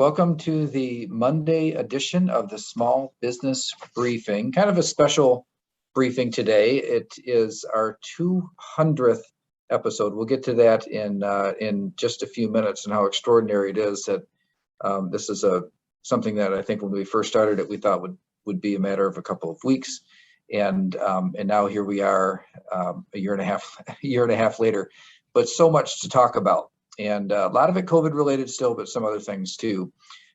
Welcome to the Monday edition of the Small Business Briefing. Kind of a special briefing today. It is our 200th episode. We'll get to that in just a few minutes and how extraordinary it is that this is something that I think when we first started it, we thought would be a matter of a couple of weeks. And now here we are a year and a half later, but so much to talk about. And a lot of it COVID related still, but some other things too.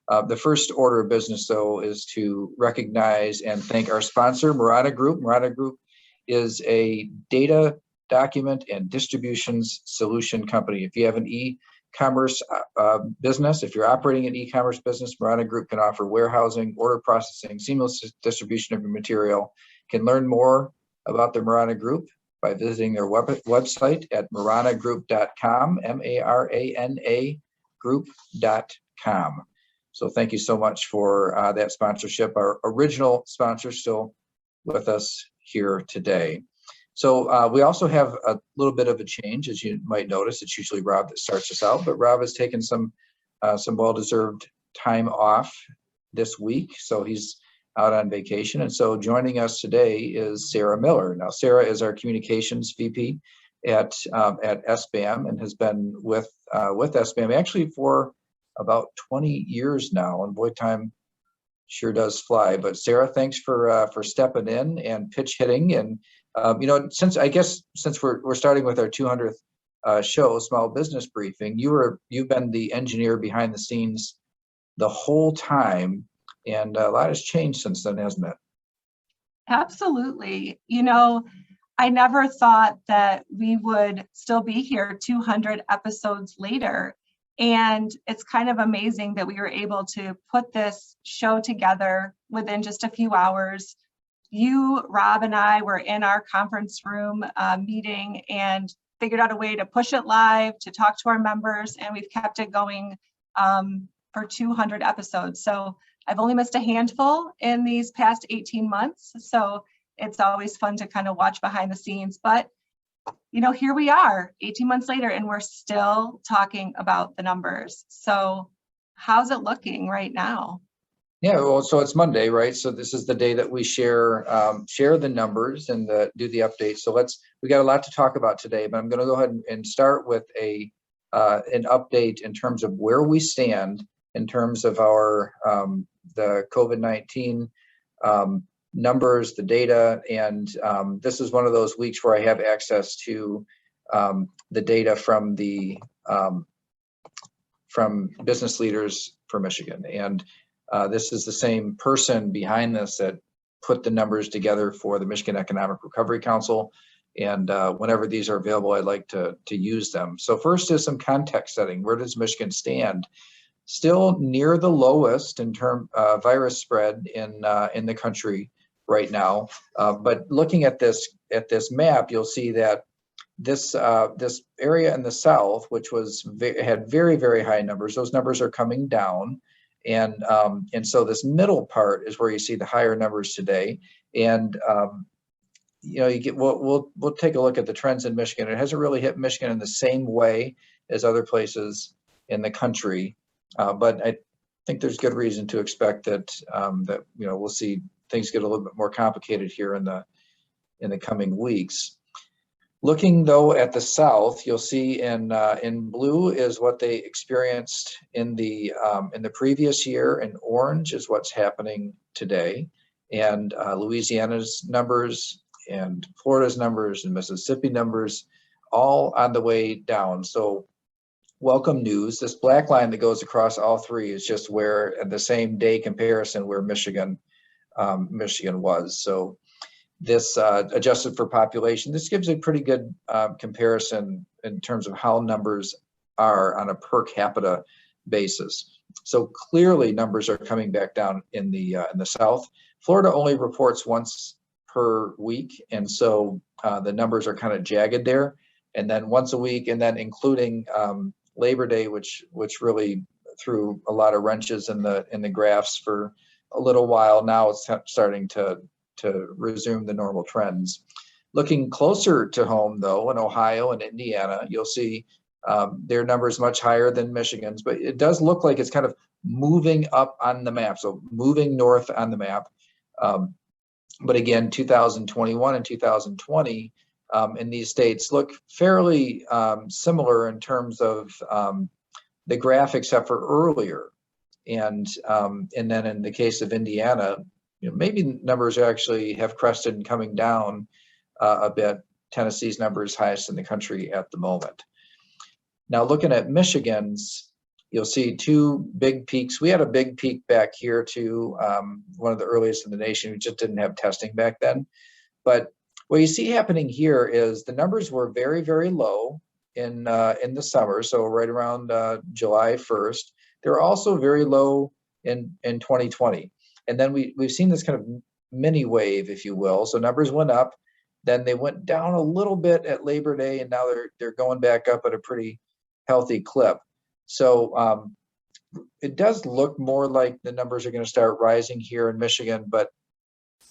The first order of business, though, is to recognize and thank our sponsor, Murata Group. Murata Group is a data, document, and distributions solution company. If you have an e-commerce business, if you're operating an e-commerce business, Murata Group can offer warehousing, order processing, seamless distribution of your material. You can learn more about the Murata Group by visiting their website at maranagroup.com, M-A-R-A-N-A group.com. So thank you so much for that sponsorship. Our original sponsor still with us here today. So we also have a little bit of a change, as you might notice. It's usually Rob that starts us out, but Rob has taken some well-deserved time off this week. So he's out on vacation. And so joining us today is Sarah Miller. Now, Sarah is our communications VP at SBAM and has been with SBAM actually for about 20 years now. And boy, time sure does fly. But Sarah, thanks for stepping in and pitch hitting. And since we're starting with our 200th show, Small Business Briefing, you've been the engineer behind the scenes the whole time. And a lot has changed since then, hasn't it? Absolutely. I never thought that we would still be here 200 episodes later. And it's kind of amazing that we were able to put this show together within just a few hours. You, Rob, and I were in our conference room meeting and figured out a way to push it live, to talk to our members, and we've kept it going for 200 episodes. So I've only missed a handful in these past 18 months. So it's always fun to kind of watch behind the scenes. But, here we are 18 months later, and we're still talking about the numbers. So how's it looking right now? Yeah, well, so it's Monday, right? So this is the day that we share the numbers and do the update. So we got a lot to talk about today, but I'm going to go ahead and start with an update in terms of where we stand in terms of our the COVID-19 numbers, the data, and this is one of those weeks where I have access to the data from business leaders for Michigan. And this is the same person behind this that put the numbers together for the Michigan Economic Recovery Council. And whenever these are available, I'd like to use them. So first is some context setting. Where does Michigan stand? Still near the lowest in terms of virus spread in the country right now. But looking at this map, you'll see that this area in the south, which had very, very high numbers, those numbers are coming down. And so this middle part is where you see the higher numbers today. And we'll take a look at the trends in Michigan. It hasn't really hit Michigan in the same way as other places in the country. But I think there's good reason to expect that we'll see things get a little bit more complicated here in the coming weeks. Looking though at the south, you'll see in blue is what they experienced in the previous year. In orange is what's happening today, and Louisiana's numbers and Florida's numbers and Mississippi numbers all on the way down. So welcome news. This black line that goes across all three is just where at the same day comparison where Michigan was. So this adjusted for population, this gives a pretty good comparison in terms of how numbers are on a per capita basis. So clearly numbers are coming back down in the south. Florida only reports once per week, and so the numbers are kind of jagged there. And then once a week, and then including Labor Day, which really threw a lot of wrenches in the graphs for a little while. Now it's starting to resume the normal trends. Looking closer to home, though, in Ohio and Indiana, you'll see Their number is much higher than Michigan's, but it does look like it's kind of moving up on the map, so moving north on the map. But again, 2021 and 2020 in these states look fairly similar in terms of the graph, except for earlier. And then in the case of Indiana, maybe numbers actually have crested and coming down a bit. Tennessee's number is highest in the country at the moment. Now, looking at Michigan's, you'll see two big peaks. We had a big peak back here too, one of the earliest in the nation. We just didn't have testing back then. But what you see happening here is the numbers were very, very low in the summer, so right around July 1st. They're also very low in 2020. And then we've seen this kind of mini wave, if you will. So numbers went up, then they went down a little bit at Labor Day, and now they're going back up at a pretty healthy clip. So it does look more like the numbers are going to start rising here in Michigan, but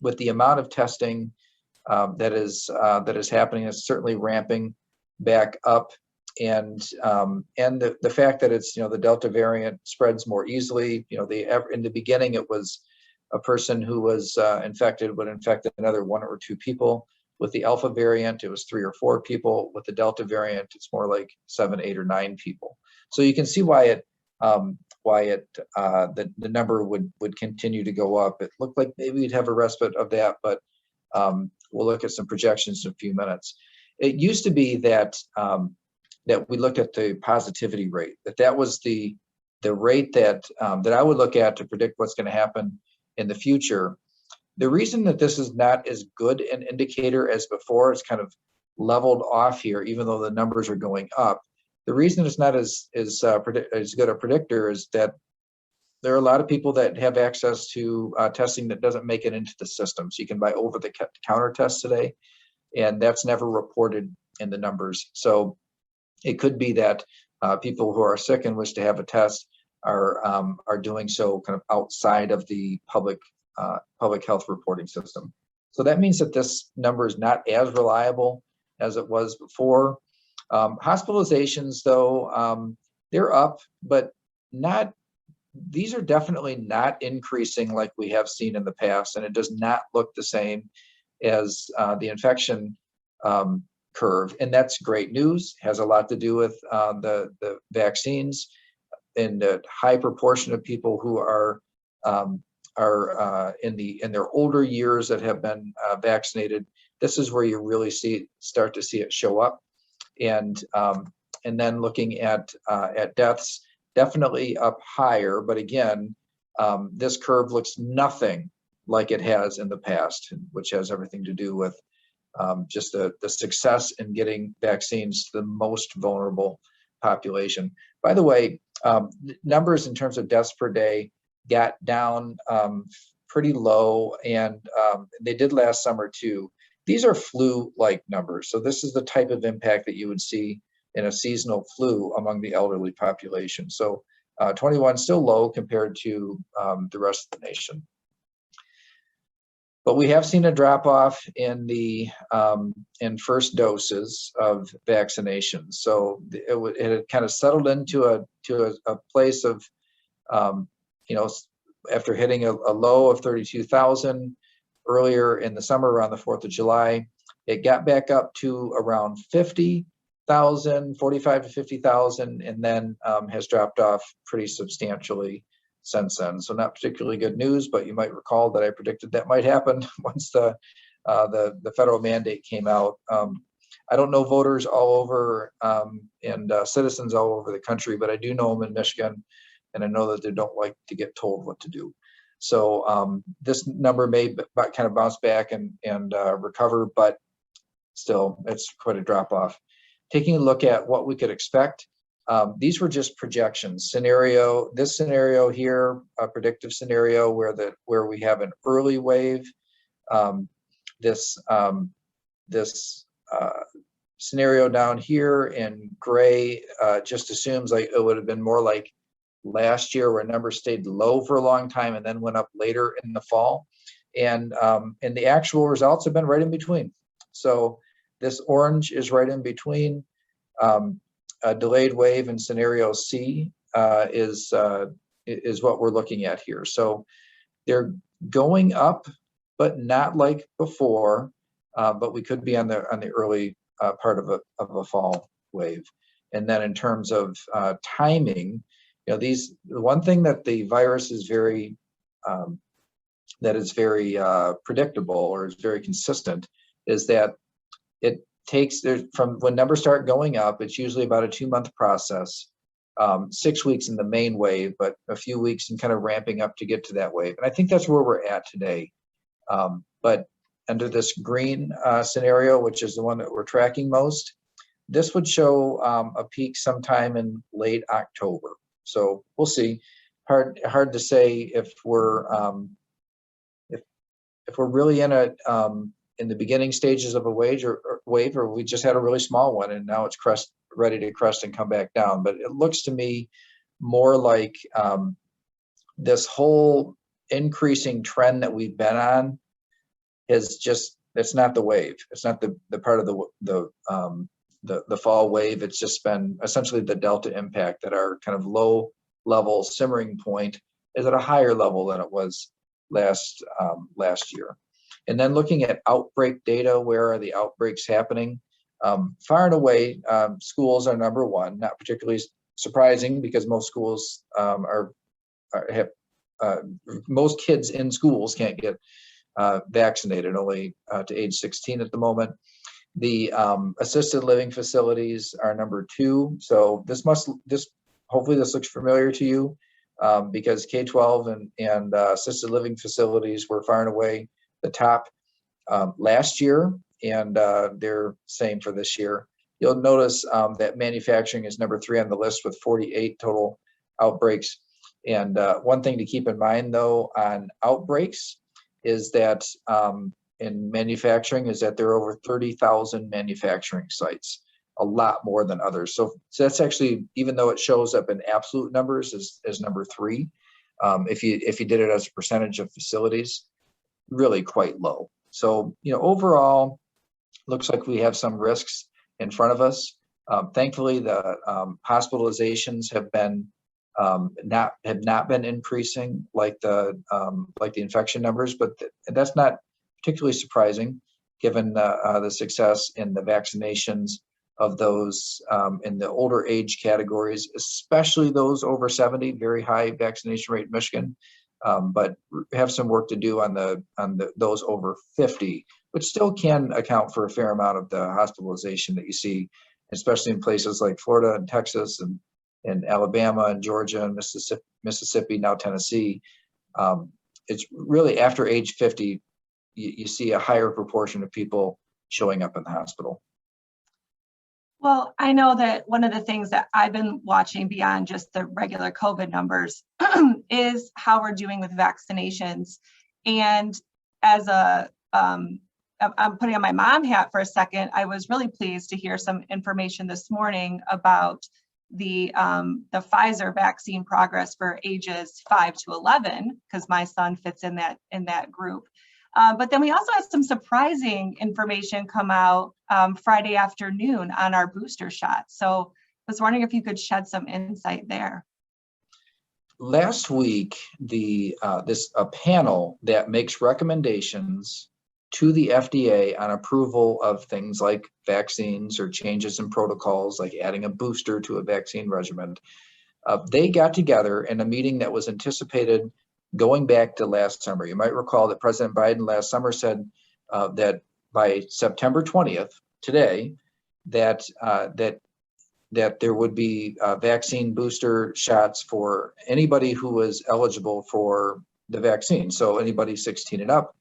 with the amount of testing that is happening, it's certainly ramping back up. And the fact that it's, the Delta variant spreads more easily. In the beginning, it was a person who was infected would infect another 1 or 2 people. With the Alpha variant, it was 3 or 4 people. With the Delta variant, it's more like 7, 8, or 9 people. So you can see why the number would continue to go up. It looked like maybe we'd have a respite of that, but we'll look at some projections in a few minutes. It used to be that that we looked at the positivity rate, that was the rate that I would look at to predict what's going to happen in the future. The reason that this is not as good an indicator as before, it's kind of leveled off here, even though the numbers are going up. The reason it's not as good a predictor is that there are a lot of people that have access to testing that doesn't make it into the system. So you can buy over-the-counter tests today, and that's never reported in the numbers. So it could be that people who are sick and wish to have a test are doing so kind of outside of the public health reporting system. So that means that this number is not as reliable as it was before. Hospitalizations, though, they're up, but not. These are definitely not increasing like we have seen in the past, and it does not look the same as the infection curve. And that's great news. Has a lot to do with the vaccines, and a high proportion of people who are in their older years that have been vaccinated. This is where you really start to see it show up. And then looking at deaths, definitely up higher, but again, this curve looks nothing like it has in the past, which has everything to do with just the success in getting vaccines to the most vulnerable population. By the way, numbers in terms of deaths per day got down pretty low, and they did last summer too. These are flu-like numbers, so this is the type of impact that you would see in a seasonal flu among the elderly population. So 21 still low compared to the rest of the nation. But we have seen a drop off in the first doses of vaccinations. So it had kind of settled into a place of, after hitting a low of 32,000 earlier in the summer around the 4th of July, it got back up to around 50,000, 45 to 50,000, and then has dropped off pretty substantially since then. So not particularly good news, but you might recall that I predicted that might happen once the federal mandate came out. I don't know voters all over and citizens all over the country, but I do know them in Michigan, and I know that they don't like to get told what to do. So this number may kind of bounce back and recover, but still, it's quite a drop off. Taking a look at what we could expect, these were just projections. This scenario here, a predictive scenario where we have an early wave. This scenario down here in gray just assumes like it would have been more like last year, where numbers stayed low for a long time and then went up later in the fall. And the actual results have been right in between. So this orange is right in between. delayed wave in scenario C is what we're looking at here. So they're going up, but not like before. But we could be on the early part of a fall wave. And then in terms of timing, the one thing that the virus is very predictable or is very consistent is that it takes from when numbers start going up, it's usually about a 2-month process, 6 weeks in the main wave, but a few weeks and kind of ramping up to get to that wave. And I think that's where we're at today. But under this green scenario, which is the one that we're tracking most, this would show a peak sometime in late October. So we'll see. Hard to say if we're really in the beginning stages of a wave, or we just had a really small one and now it's ready to crest and come back down. But it looks to me more like this whole increasing trend that we've been on is just, it's not the wave. It's not the part of the fall wave. It's just been essentially the delta impact that our kind of low level simmering point is at a higher level than it was last year. And then looking at outbreak data, where are the outbreaks happening? Far and away, schools are number one, not particularly surprising because most schools most kids in schools can't get vaccinated, only to age 16 at the moment. The assisted living facilities are number two. So hopefully this looks familiar to you because K-12 and assisted living facilities were far and away the top last year, and they're same for this year. You'll notice that manufacturing is number 3 on the list with 48 total outbreaks. And one thing to keep in mind, though, on outbreaks is that in manufacturing is that there are over 30,000 manufacturing sites, a lot more than others. So that's actually, even though it shows up in absolute numbers as number 3, if you did it as a percentage of facilities, really quite low. So overall, looks like we have some risks in front of us. Thankfully, the hospitalizations have not been increasing like the infection numbers, but that's not particularly surprising given the success in the vaccinations of those in the older age categories, especially those over 70, very high vaccination rate in Michigan. But have some work to do on those over 50, which still can account for a fair amount of the hospitalization that you see, especially in places like Florida and Texas and Alabama and Georgia and Mississippi, now Tennessee. It's really after age 50, you see a higher proportion of people showing up in the hospital. Well, I know that one of the things that I've been watching beyond just the regular COVID numbers is how we're doing with vaccinations. And as I'm putting on my mom hat for a second, I was really pleased to hear some information this morning about the Pfizer vaccine progress for ages 5 to 11, because my son fits in that group. But then we also had some surprising information come out Friday afternoon on our booster shot. So I was wondering if you could shed some insight there. Last week, a panel that makes recommendations to the FDA on approval of things like vaccines or changes in protocols, like adding a booster to a vaccine regimen, they got together in a meeting that was anticipated going back to last summer. You might recall that President Biden last summer said that by September 20th, today, that there would be vaccine booster shots for anybody who was eligible for the vaccine. So anybody 16 and up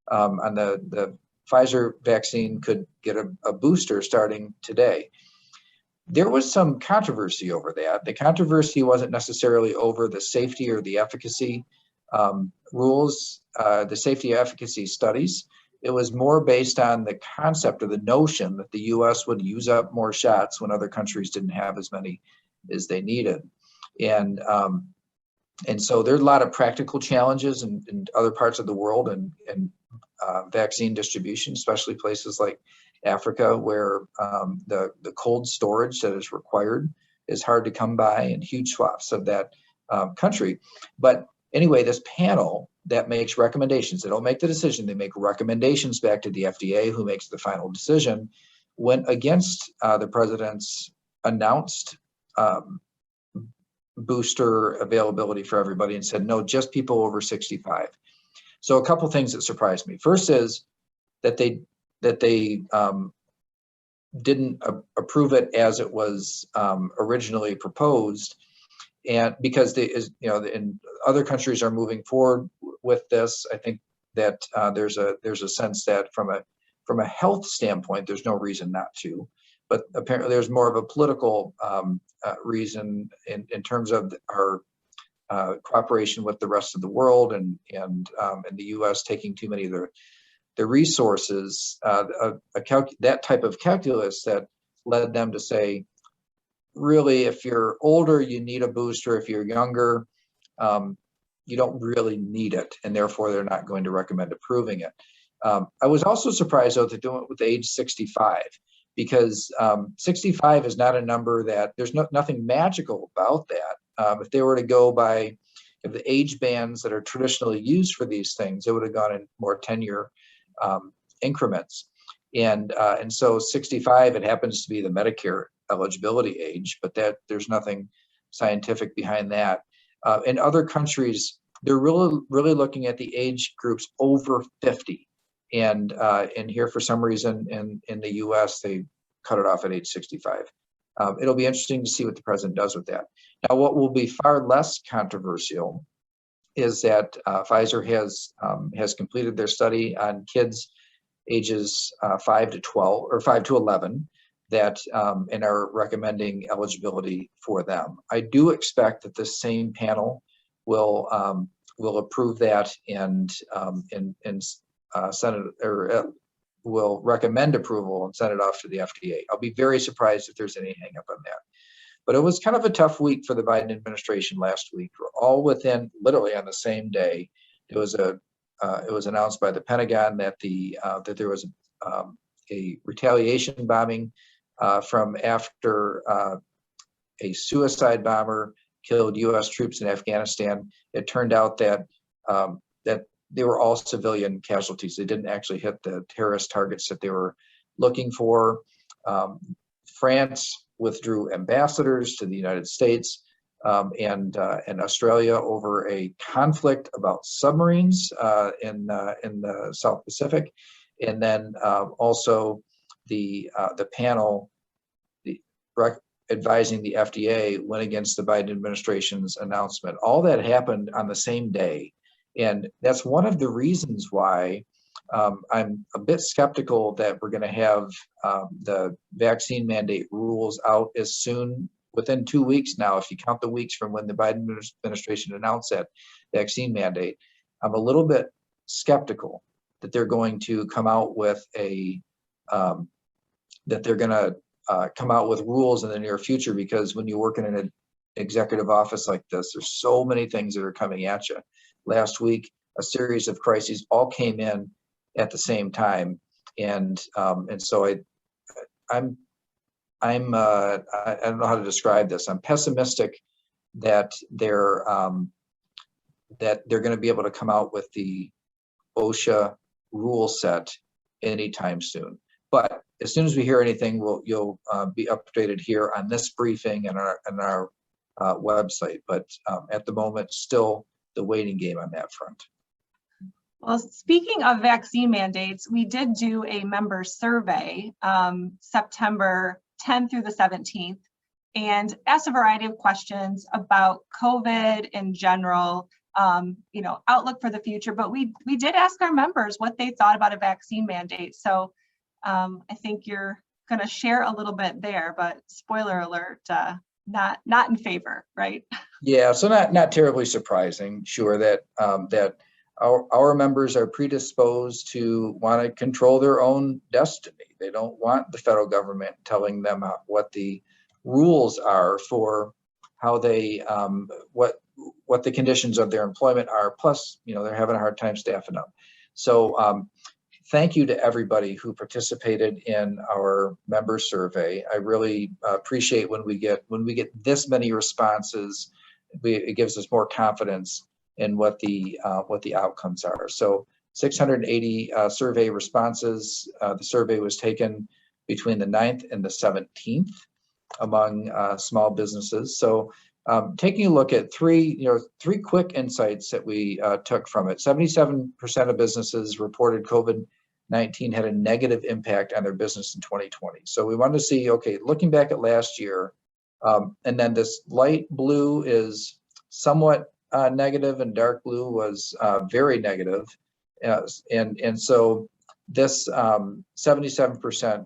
on the Pfizer vaccine could get a booster starting today. There was some controversy over that. The controversy wasn't necessarily over the safety or the efficacy rules, the safety efficacy studies. It was more based on the concept or the notion that the U.S. would use up more shots when other countries didn't have as many as they needed. And so there's a lot of practical challenges in other parts of the world and vaccine distribution, especially places like Africa, where the cold storage that is required is hard to come by in huge swaths of that country. But anyway, this panel that makes recommendations, they don't make the decision, they make recommendations back to the FDA, who makes the final decision, went against the president's announced booster availability for everybody and said, no, just people over 65. So a couple things that surprised me. First is that they didn't approve it as it was originally proposed, and because in other countries are moving forward with this. I think that there's a sense that from a health standpoint, there's no reason not to, but apparently there's more of a political reason in terms of our cooperation with the rest of the world and the U.S. taking too many of the resources, that type of calculus that led them to say, really, if you're older, you need a booster. If you're younger, you don't really need it, and therefore they're not going to recommend approving it. I was also surprised, though, they're doing it with age 65, because 65 is not a number that there's nothing magical about that. If they were to go by the age bands that are traditionally used for these things, it would have gone in more 10-year increments. And so 65, it happens to be the Medicare eligibility age, but that there's nothing scientific behind that. In other countries, they're really looking at the age groups over 50. And here, for some reason, in the U.S., they cut it off at age 65. It'll be interesting to see what the president does with that. Now, what will be far less controversial is that Pfizer has completed their study on kids ages 5 to 12 or 5 to 11 that and are recommending eligibility for them. I do expect that the same panel will approve that and send it, or will recommend approval and send it off to the FDA. I'll be very surprised if there's any hang up on that. But it was kind of a tough week for the Biden administration last week. We're all within, literally on the same day, it was announced by the Pentagon that that there was a retaliation bombing from after a suicide bomber killed U.S. troops in Afghanistan. It turned out that they were all civilian casualties. They didn't actually hit the terrorist targets that they were looking for. France withdrew ambassadors to the United States and Australia over a conflict about submarines in the South Pacific, and then also the panel advising the FDA went against the Biden administration's announcement. All that happened on the same day, and that's one of the reasons why I'm a bit skeptical that we're going to have the vaccine mandate rules out as soon, within 2 weeks now, if you count the weeks from when the Biden administration announced that vaccine mandate. I'm a little bit skeptical that they're going to come out with come out with rules in the near future, because when you work in an executive office like this, there's so many things that are coming at you. Last week, a series of crises all came in at the same time, and so I don't know how to describe this. I'm pessimistic that they're going to be able to come out with the OSHA rule set anytime soon. But as soon as we hear anything, you'll be updated here on this briefing and our website. But at the moment, still the waiting game on that front. Well, speaking of vaccine mandates, we did do a member survey September 10th through the 17th and asked a variety of questions about COVID in general, outlook for the future. But we did ask our members what they thought about a vaccine mandate. So I think you're going to share a little bit there, but spoiler alert, not in favor, right? Yeah, so not terribly surprising. Sure, that our members are predisposed to want to control their own destiny. They don't want the federal government telling them what the rules are for how they what the conditions of their employment are. Plus, they're having a hard time staffing up. So thank you to everybody who participated in our member survey. I really appreciate when we get this many responses. It gives us more confidence in what the outcomes are. So 680 survey responses. The survey was taken between the 9th and the 17th among small businesses. So taking a look at three quick insights that we took from it. 77% of businesses reported COVID-19 had a negative impact on their business in 2020. So we wanted to see, okay, looking back at last year, and then this light blue is somewhat negative and dark blue was very negative. And so this 77%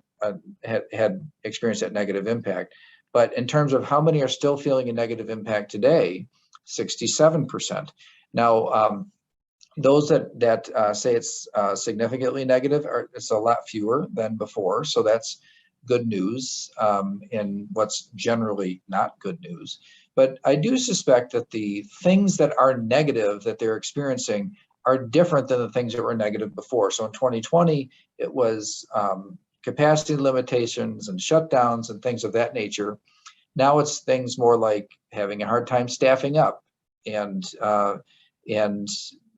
had experienced that negative impact. But in terms of how many are still feeling a negative impact today, 67%. Now, those that say it's significantly negative, it's a lot fewer than before. So that's good news in what's generally not good news. But I do suspect that the things that are negative that they're experiencing are different than the things that were negative before. So in 2020, it was capacity limitations and shutdowns and things of that nature. Now it's things more like having a hard time staffing up and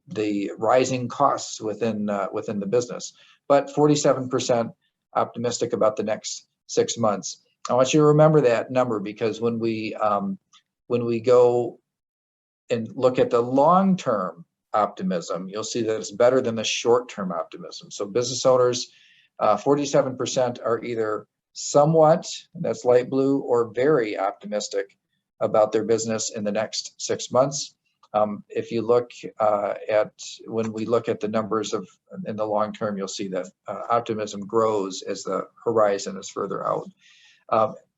the rising costs within the business. But 47% optimistic about the next 6 months. I want you to remember that number, because when we go and look at the long-term optimism, you'll see that it's better than the short-term optimism. So business owners, 47% are either somewhat, that's light blue, or very optimistic about their business in the next 6 months. If you look when we look at the numbers in the long term, you'll see that optimism grows as the horizon is further out.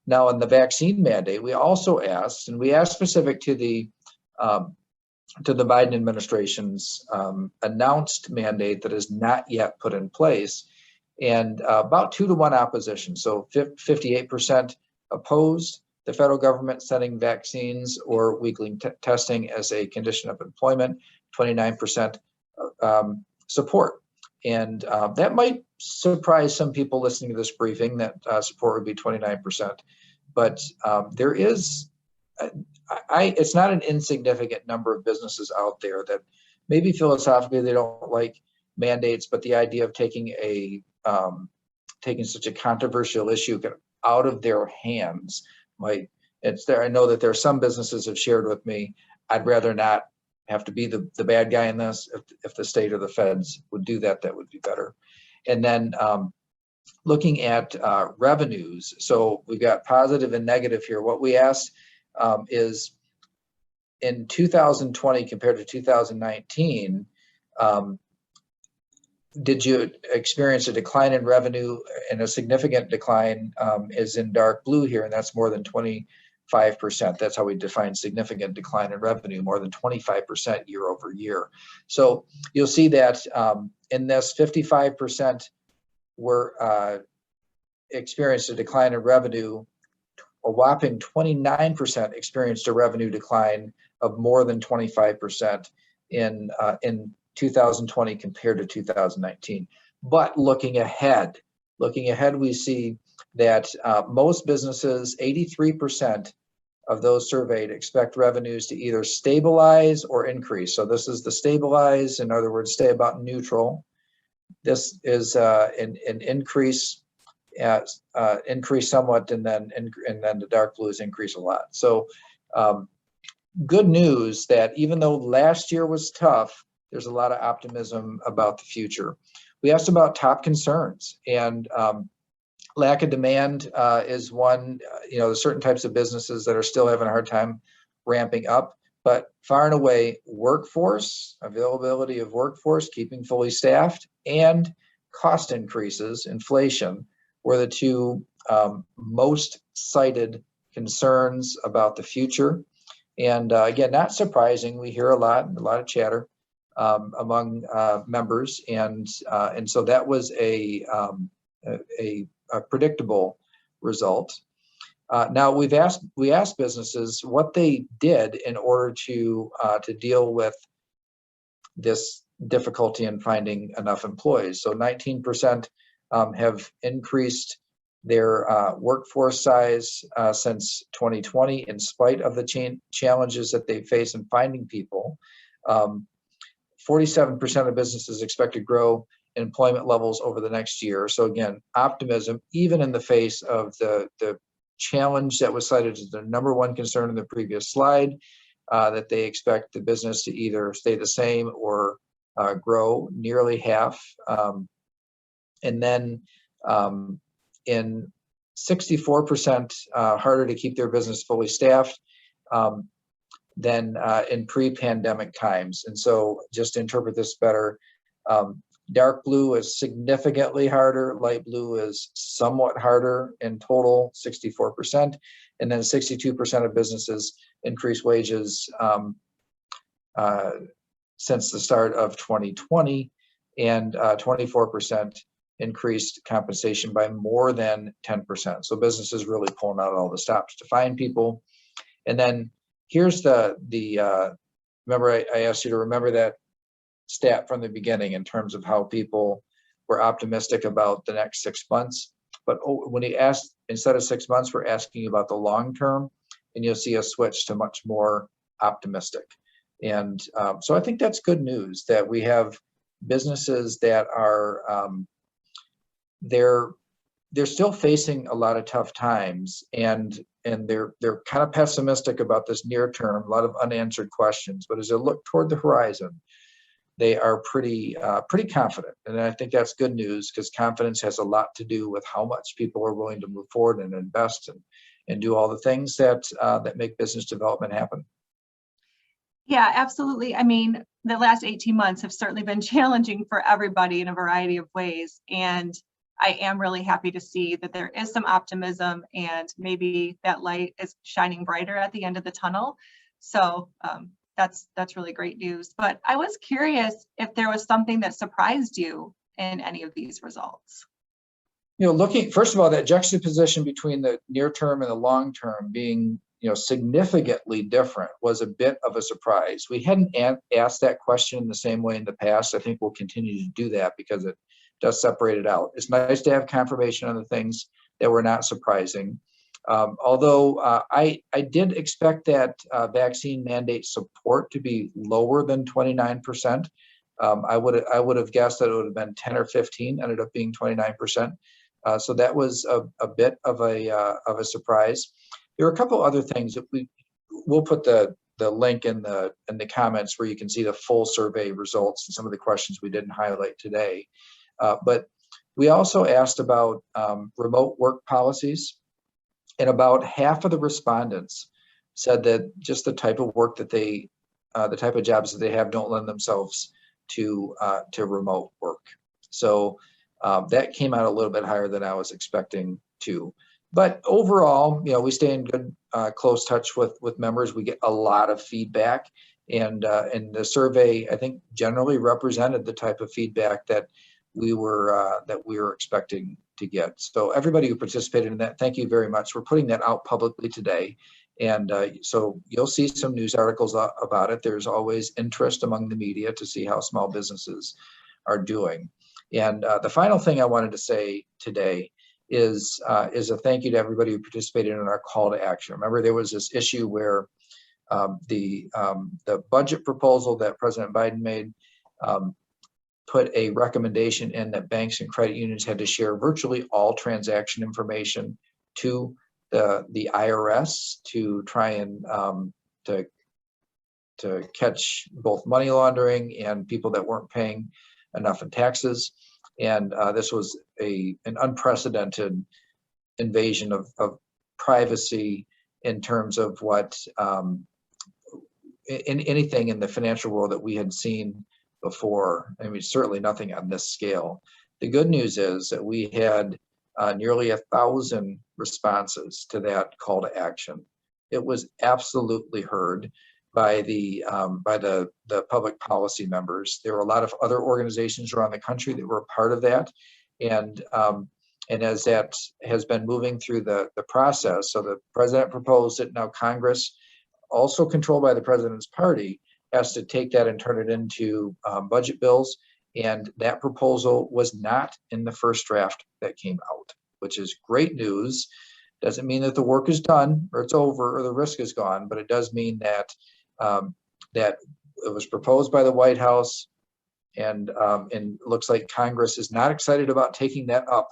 Now, in the vaccine mandate, we also asked, and we asked specific to the Biden administration's announced mandate that is not yet put in place, and about 2-to-1 opposition. So 58% opposed the federal government sending vaccines or weekly testing as a condition of employment, 29% support. And that might surprise some people listening to this briefing, that support would be 29%. But there is, it's not an insignificant number of businesses out there that maybe philosophically they don't like mandates, but the idea of taking such a controversial issue out of their hands might, it's there. I know that there are some businesses have shared with me, I'd rather not have to be the bad guy in this. If the state or the feds would do that, that would be better. And then looking at revenues, so we've got positive and negative here. What we asked is, in 2020 compared to 2019, did you experience a decline in revenue? And a significant decline is in dark blue here, and that's more than 25%. That's how we define significant decline in revenue, more than 25% year over year. So you'll see that in this, 55% were experienced a decline in revenue. A whopping 29% experienced a revenue decline of more than 25% in 2020 compared to 2019. But looking ahead, we see that most businesses, 83% of those surveyed, expect revenues to either stabilize or increase. So this is the stabilize, in other words, stay about neutral. This is an increase, increase somewhat, and then the dark blue is increase a lot. So good news that even though last year was tough, there's a lot of optimism about the future. We asked about top concerns, and lack of demand is one. There's certain types of businesses that are still having a hard time ramping up, but far and away, workforce, availability of workforce, keeping fully staffed, and cost increases, inflation, were the two most cited concerns about the future. And again, not surprising, we hear a lot of chatter among members, and so that was a predictable result. Now we asked businesses what they did in order to deal with this difficulty in finding enough employees. So 19% have increased their workforce size since 2020, in spite of the challenges that they face in finding people. 47% of businesses expect to grow employment levels over the next year. So again, optimism, even in the face of the challenge that was cited as the number one concern in the previous slide, that they expect the business to either stay the same or grow nearly half. And then in 64% harder to keep their business fully staffed than in pre-pandemic times. And so just to interpret this better, dark blue is significantly harder, light blue is somewhat harder in total, 64%, and then 62% of businesses increase wages since the start of 2020, and 24% increased compensation by more than 10%. So businesses really pulling out all the stops to find people. And then here's remember I asked you to remember that stat from the beginning in terms of how people were optimistic about the next 6 months. But when he asked, instead of 6 months, we're asking about the long term, and you'll see a switch to much more optimistic. And so I think that's good news that we have businesses that are they're still facing a lot of tough times, and they're kind of pessimistic about this near term, a lot of unanswered questions. But as they look toward the horizon, they are pretty confident, and I think that's good news, because confidence has a lot to do with how much people are willing to move forward and invest and do all the things that make business development happen. Yeah, absolutely. I mean, the last 18 months have certainly been challenging for everybody in a variety of ways, and I am really happy to see that there is some optimism, and maybe that light is shining brighter at the end of the tunnel. So that's really great news. But I was curious if there was something that surprised you in any of these results. Looking, first of all, that juxtaposition between the near term and the long term being, significantly different was a bit of a surprise. We hadn't asked that question in the same way in the past. I think we'll continue to do that because it does separate it out. It's nice to have confirmation on the things that were not surprising. Although I did expect that vaccine mandate support to be lower than 29%. I would have guessed that it would have been 10 or 15, ended up being 29%. So that was a bit of a surprise. There are a couple other things that we'll put the link in the comments where you can see the full survey results and some of the questions we didn't highlight today. But we also asked about remote work policies, and about half of the respondents said that just the type of work that the type of jobs that they have don't lend themselves to remote work. So that came out a little bit higher than I was expecting too. But overall, we stay in good, close touch with members. We get a lot of feedback, and the survey, I think, generally represented the type of feedback that we were expecting to get. So everybody who participated in that, thank you very much. We're putting that out publicly today, and so you'll see some news articles about it. There's always interest among the media to see how small businesses are doing. And the final thing I wanted to say today is a thank you to everybody who participated in our call to action. Remember, there was this issue where the budget proposal that President Biden made put a recommendation in that banks and credit unions had to share virtually all transaction information to the IRS to try and to catch both money laundering and people that weren't paying enough in taxes. And this was an unprecedented invasion of privacy in terms of what anything in the financial world that we had seen before. I mean, certainly nothing on this scale. The good news is that we had nearly 1,000 responses to that call to action. It was absolutely heard by the public policy members. There were a lot of other organizations around the country that were a part of that, and as that has been moving through the process, so the president proposed it. Now Congress, also controlled by the president's party, has to take that and turn it into budget bills. And that proposal was not in the first draft that came out, which is great news. Doesn't mean that the work is done or it's over or the risk is gone, but it does mean that that it was proposed by the White House, and looks like Congress is not excited about taking that up.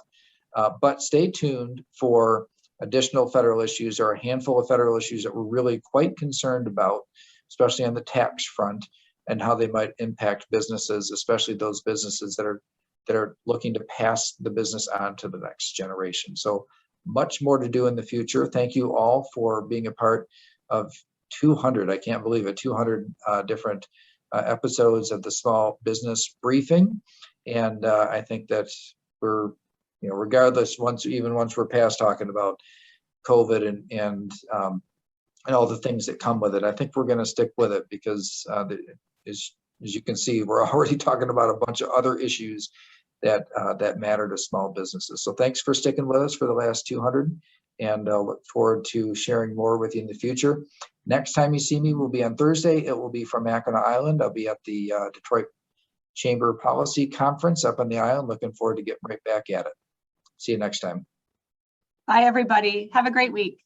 But stay tuned for additional federal issues. There are a handful of federal issues that we're really quite concerned about, especially on the tax front, and how they might impact businesses, especially those businesses that are looking to pass the business on to the next generation. So much more to do in the future. Thank you all for being a part of 200, I can't believe it, 200 different episodes of the Small Business Briefing. And I think that we're, regardless, once we're past talking about COVID and all the things that come with it, I think we're going to stick with it because as you can see, we're already talking about a bunch of other issues that matter to small businesses. So thanks for sticking with us for the last 200, and look forward to sharing more with you in the future. Next time you see me will be on Thursday. It will be from Mackinac Island. I'll be at the Detroit Chamber Policy Conference up on the island. Looking forward to getting right back at it. See you next time. Bye, everybody. Have a great week.